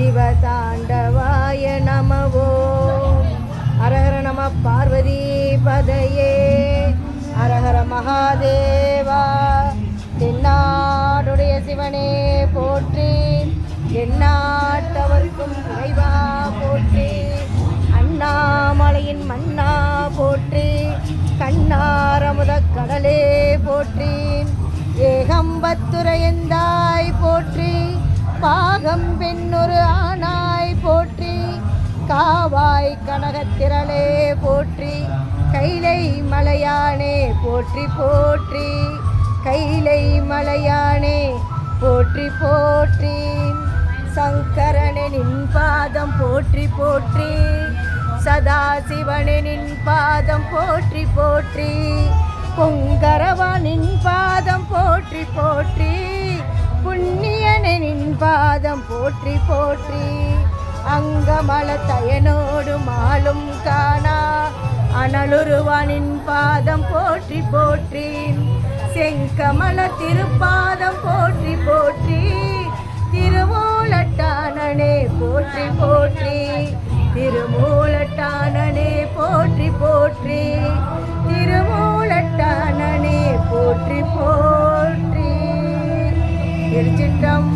சிவதாண்டவாய நமவோ. அரஹர நம பார்வதி பதையே. அரஹர மகாதேவா. தென்னாடுடைய சிவனே போற்றி, எந்நாட்டவர்க்கும் இறைவா போற்றி. அண்ணாமலையின் மன்னா போற்றி, கண்ணாரமுத கடலே போற்றி. ஏகம்பத்துரையந்தாய் போற்றி, பாகம் பெண்ணொரு ஆனாய் போற்றி. காவாய் கனகத்திரளே போற்றி, கைலை மலையானே போற்றி போற்றி. கைலை மலையானே போற்றி போற்றி. சங்கரனே நின் பாதம் போற்றி போற்றி, சதாசிவனே நின் பாதம் போற்றி போற்றி. பொங்கரவா நின் பாதம் போற்றி போற்றி, புண்ணியனே நின் பாதம் போற்றி போற்றி. அங்கமல தயனோடு மாலும் காணா அனலுருவானின் பாதம் போற்றி போற்றி. செங்கமல திருப்பாதம் போற்றி போற்றி, திருமூலட்டானனே போற்றி போற்றி. திருமூலட்டானனே போற்றி போற்றி, திருமூலட்டானனே போற்றி போற்றி. திருச்சிற்றம்பலம்.